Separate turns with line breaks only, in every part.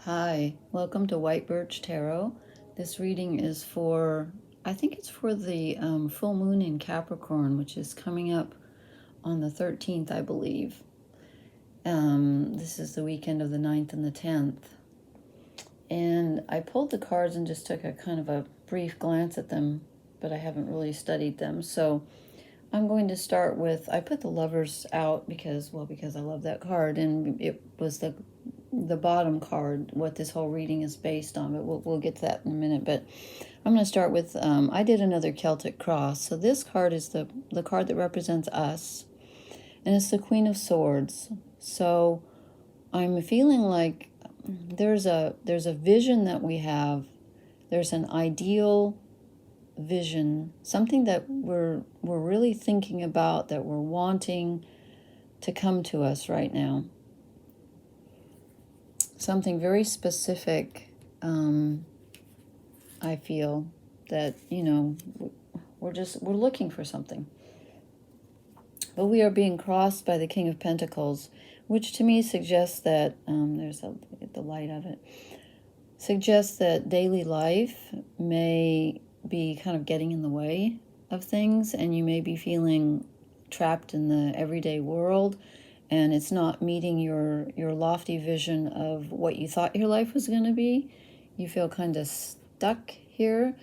Hi, welcome to White Birch Tarot. This reading is for, I think it's for the full moon in Capricorn, which is coming up on the 13th, I believe. This is the weekend of the 9th and the 10th. And I pulled the cards and just took a kind of a brief glance at them, but I haven't really studied them. So I'm going to start with, I put the Lovers out because I love that card, and it was the bottom card, what this whole reading is based on, but we'll get to that in a minute. But I'm going to start with, I did another Celtic cross. So this card is the card that represents us, and it's the Queen of Swords. So I'm feeling like there's a vision that we have. There's an ideal vision, something that we're really thinking about, that we're wanting to come to us right now. Something very specific. I feel that, we're looking for something. But we are being crossed by the King of Pentacles, which to me suggests that, there's the light of it, suggests that daily life may be kind of getting in the way of things, and you may be feeling trapped in the everyday world, and it's not meeting your lofty vision of what you thought your life was going to be. You feel kind of stuck here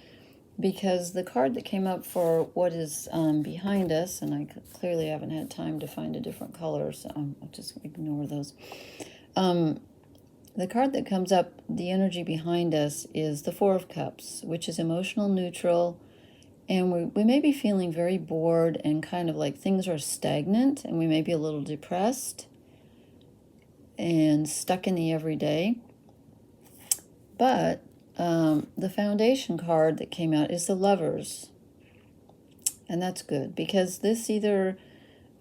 because the card that came up for what is behind us, and I clearly haven't had time to find a different color, so I'll just ignore those. The card that comes up, the energy behind us, is the Four of Cups, which is emotional neutral. And we may be feeling very bored and kind of like things are stagnant, and we may be a little depressed and stuck in the everyday. But the foundation card that came out is the Lovers. And that's good because this either,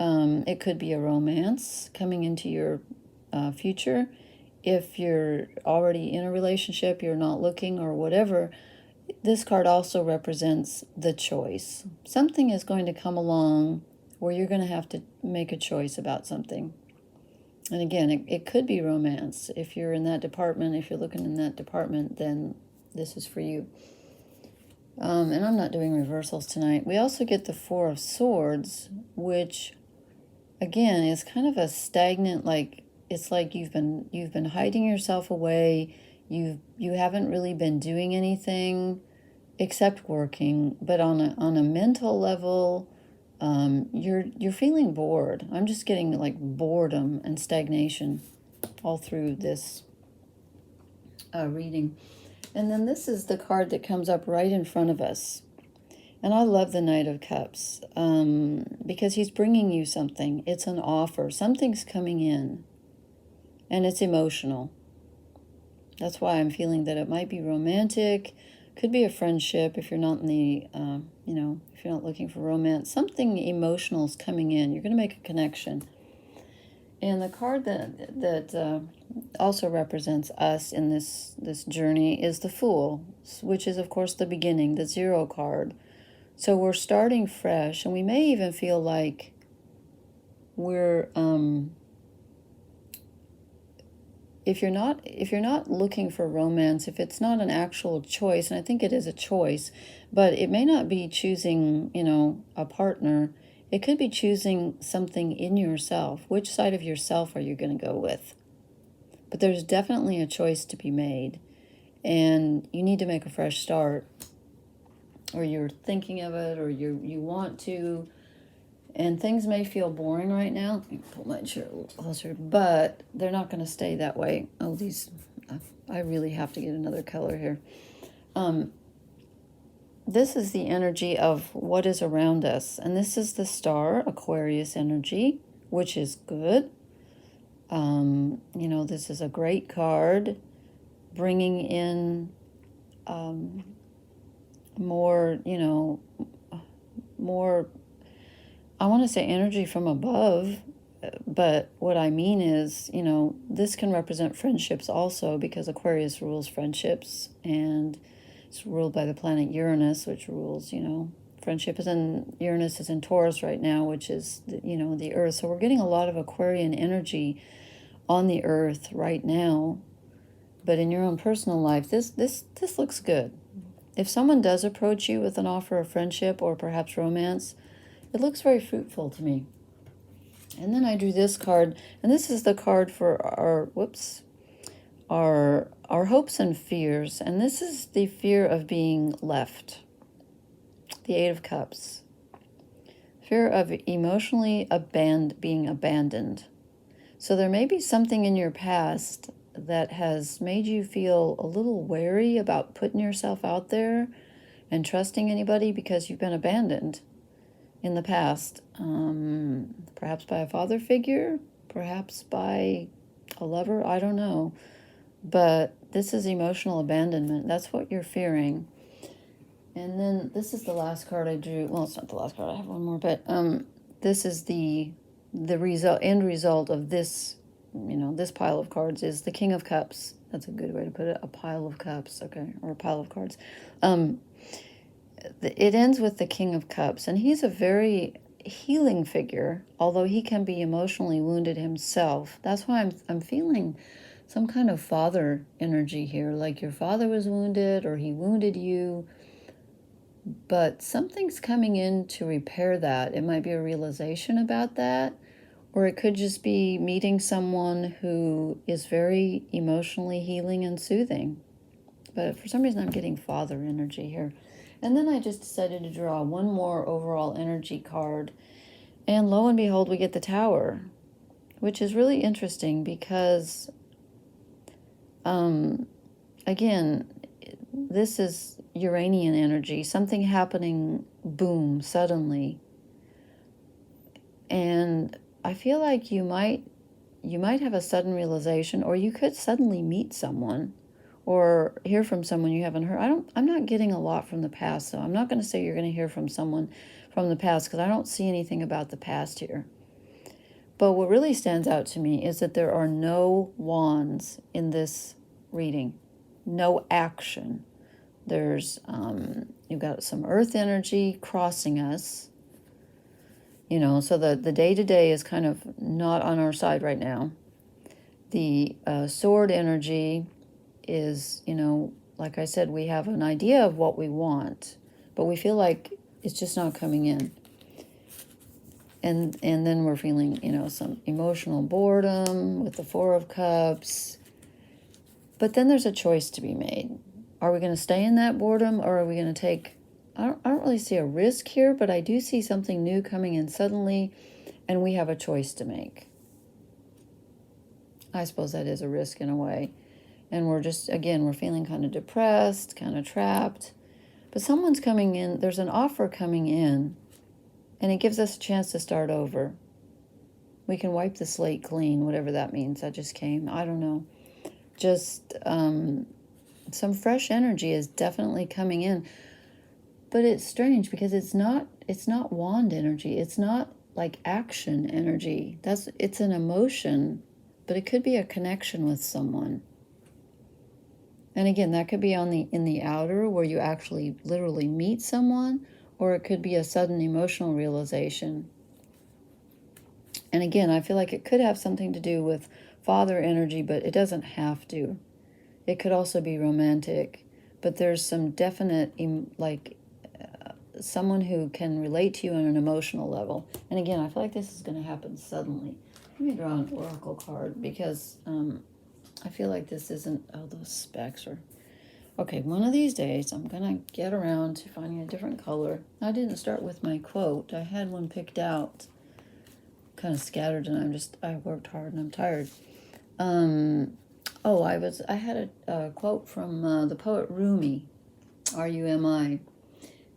it could be a romance coming into your future. If you're already in a relationship, you're not looking or whatever, this card also represents the choice. Something is going to come along where you're going to have to make a choice about something. And again, it could be romance. If you're in that department, if you're looking in that department, then this is for you. And I'm not doing reversals tonight. We also get the Four of Swords, which, again, is kind of a stagnant, like, it's like you've been hiding yourself away. You haven't really been doing anything except working, but on a mental level, you're feeling bored. I'm just getting like boredom and stagnation all through this reading. And then this is the card that comes up right in front of us. And I love the Knight of Cups because he's bringing you something. It's an offer. Something's coming in, and it's emotional. That's why I'm feeling that it might be romantic, could be a friendship if you're not in the, if you're not looking for romance. Something emotional is coming in. You're going to make a connection. And the card that also represents us in this journey is the Fool, which is, of course, the beginning, the Zero card. So we're starting fresh, and we may even feel like we're... If you're not looking for romance, if it's not an actual choice, and I think it is a choice, but it may not be choosing, a partner. It could be choosing something in yourself. Which side of yourself are you going to go with? But there's definitely a choice to be made, and you need to make a fresh start, or you're thinking of it, or you want to. And things may feel boring right now. Let me pull my chair a little closer, but they're not going to stay that way. Oh, I really have to get another color here. This is the energy of what is around us. And this is the Star, Aquarius energy, which is good. This is a great card, bringing in more, I want to say energy from above, but what I mean is, this can represent friendships also, because Aquarius rules friendships, and it's ruled by the planet Uranus, which rules, friendship. And Uranus is in Taurus right now, which is, the Earth. So we're getting a lot of Aquarian energy on the Earth right now. But in your own personal life, this looks good. If someone does approach you with an offer of friendship or perhaps romance, it looks very fruitful to me. And then I drew this card, and this is the card for our hopes and fears. And this is the fear of being left. The Eight of Cups. Fear of emotionally being abandoned. So there may be something in your past that has made you feel a little wary about putting yourself out there and trusting anybody because you've been abandoned in the past. Perhaps by a father figure, perhaps by a lover, I don't know. But this is emotional abandonment. That's what you're fearing. And then this is the last card I drew. Well, it's not the last card. I have one more, but this is the end result of this, this pile of cards is the King of Cups. That's a good way to put it. A pile of cups, okay, or a pile of cards. It ends with the King of Cups, and he's a very healing figure, although he can be emotionally wounded himself. That's why I'm feeling some kind of father energy here, like your father was wounded or he wounded you. But something's coming in to repair that. It might be a realization about that, or it could just be meeting someone who is very emotionally healing and soothing. But for some reason, I'm getting father energy here. And then I just decided to draw one more overall energy card. And lo and behold, we get the Tower, which is really interesting because, again, this is Uranian energy, something happening, boom, suddenly. And I feel like you might have a sudden realization, or you could suddenly meet someone or hear from someone you haven't heard. I'm not getting a lot from the past, so I'm not going to say you're going to hear from someone from the past because I don't see anything about the past here. But what really stands out to me is that there are no wands in this reading, no action. There's, you've got some earth energy crossing us, so the day-to-day is kind of not on our side right now. The sword energy is, like I said, we have an idea of what we want, but we feel like it's just not coming in. And then we're feeling, some emotional boredom with the Four of Cups. But then there's a choice to be made. Are we going to stay in that boredom, or are we going to take... I don't really see a risk here, but I do see something new coming in suddenly, and we have a choice to make. I suppose that is a risk in a way. And we're just, again, we're feeling kind of depressed, kind of trapped. But someone's coming in, there's an offer coming in, and it gives us a chance to start over. We can wipe the slate clean, whatever that means. That just came. I don't know. Just some fresh energy is definitely coming in. But it's strange because it's not wand energy. It's not like action energy. It's an emotion, but it could be a connection with someone. And again, that could be in the outer where you actually literally meet someone, or it could be a sudden emotional realization. And again, I feel like it could have something to do with father energy, but it doesn't have to. It could also be romantic, but there's some definite, someone who can relate to you on an emotional level. And again, I feel like this is going to happen suddenly. Let me draw an oracle card because I feel like this isn't... Oh, those specks are... Okay, one of these days I'm going to get around to finding a different color. I didn't start with my quote. I had one picked out, kind of scattered, and I worked hard and I'm tired. I had a quote from the poet Rumi, Rumi,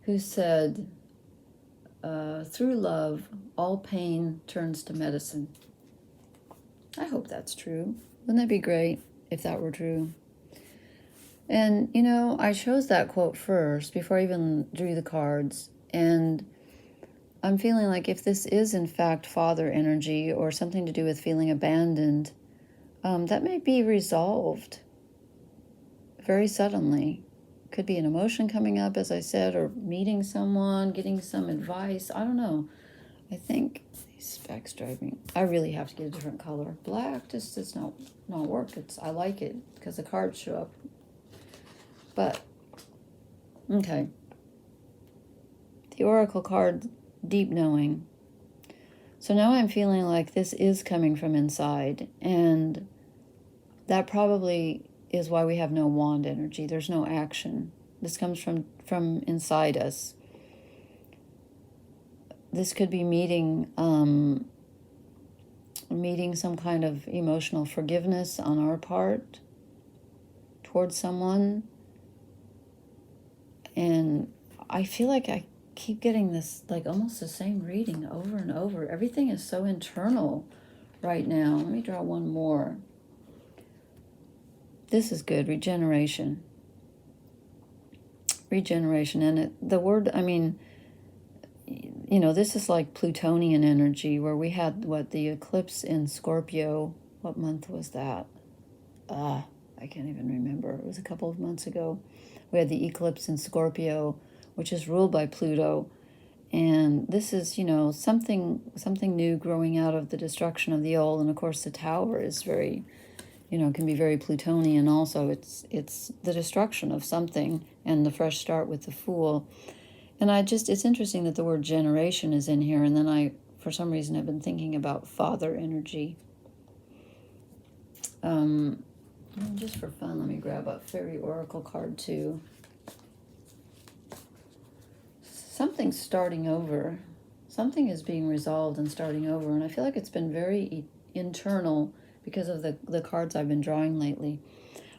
who said, through love, all pain turns to medicine. I hope that's true. Wouldn't that be great if that were true? And, I chose that quote first before I even drew the cards. And I'm feeling like if this is, in fact, father energy or something to do with feeling abandoned, that may be resolved very suddenly. Could be an emotion coming up, as I said, or meeting someone, getting some advice. I don't know. I think These backstriping. I really have to get a different color. Black just does not work. I like it because the cards show up. But, okay. The Oracle card, Deep Knowing. So now I'm feeling like this is coming from inside, and that probably is why we have no wand energy. There's no action. This comes from inside us. This could be meeting some kind of emotional forgiveness on our part towards someone. And I feel like I keep getting this, like, almost the same reading over and over. Everything is so internal right now. Let me draw one more. This is good. Regeneration. Regeneration. And the word, I mean, you know, this is like Plutonian energy, where we had, the eclipse in Scorpio. What month was that? I can't even remember. It was a couple of months ago. We had the eclipse in Scorpio, which is ruled by Pluto. And this is, you know, something new growing out of the destruction of the old. And of course, the Tower is very, you know, can be very Plutonian also. It's the destruction of something and the fresh start with the Fool. And it's interesting that the word generation is in here. And then for some reason, have been thinking about father energy. Just for fun, let me grab a fairy oracle card too. Something's starting over. Something is being resolved and starting over. And I feel like it's been very internal because of the cards I've been drawing lately.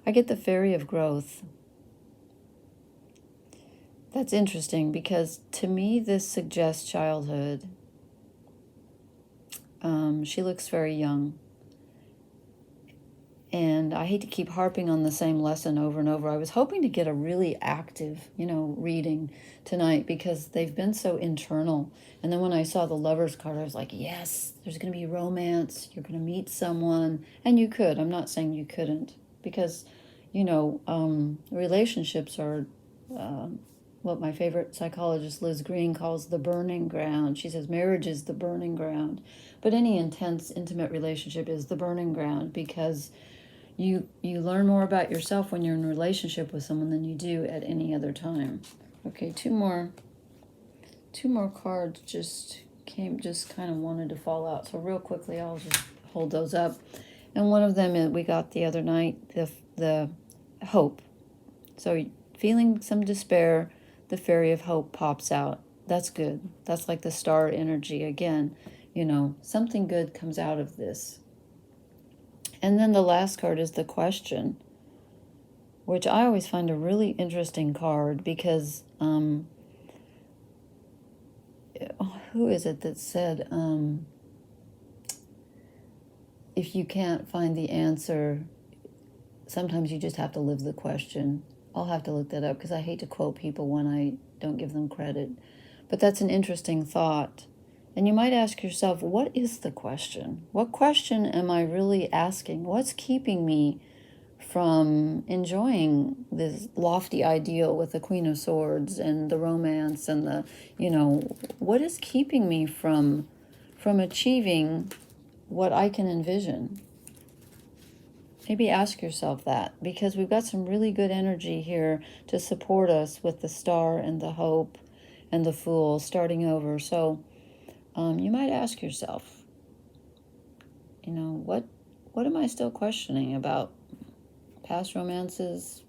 I get the Fairy of Growth. That's interesting because to me this suggests childhood. She looks very young. And I hate to keep harping on the same lesson over and over. I was hoping to get a really active, you know, reading tonight because they've been so internal. And then when I saw the Lover's card, I was like, yes, there's going to be romance. You're going to meet someone. And you could. I'm not saying you couldn't. Because, you know, relationships are what my favorite psychologist, Liz Green, calls the burning ground. She says marriage is the burning ground. But any intense, intimate relationship is the burning ground because you learn more about yourself when you're in a relationship with someone than you do at any other time. Okay, two more cards just kind of wanted to fall out. So real quickly, I'll just hold those up. And one of them we got the other night, the hope. So feeling some despair, the Fairy of Hope pops out. That's good. That's like the star energy again. You know, something good comes out of this. And then the last card is the Question, which I always find a really interesting card because who is it that said, if you can't find the answer, sometimes you just have to live the question. I'll have to look that up because I hate to quote people when I don't give them credit. But that's an interesting thought. And you might ask yourself, what is the question? What question am I really asking? What's keeping me from enjoying this lofty ideal with the Queen of Swords and the romance and the, you know, what is keeping me from achieving what I can envision? Maybe ask yourself that, because we've got some really good energy here to support us with the Star and the Hope and the Fool starting over. So you might ask yourself, you know, what am I still questioning about past romances,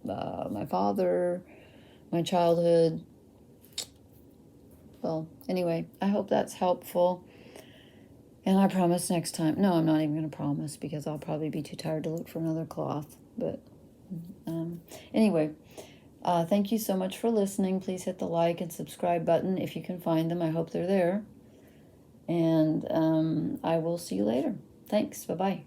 my father, my childhood? Well, anyway, I hope that's helpful. And I promise next time. No, I'm not even going to promise because I'll probably be too tired to look for another cloth. But anyway, thank you so much for listening. Please hit the like and subscribe button if you can find them. I hope they're there. And I will see you later. Thanks. Bye-bye.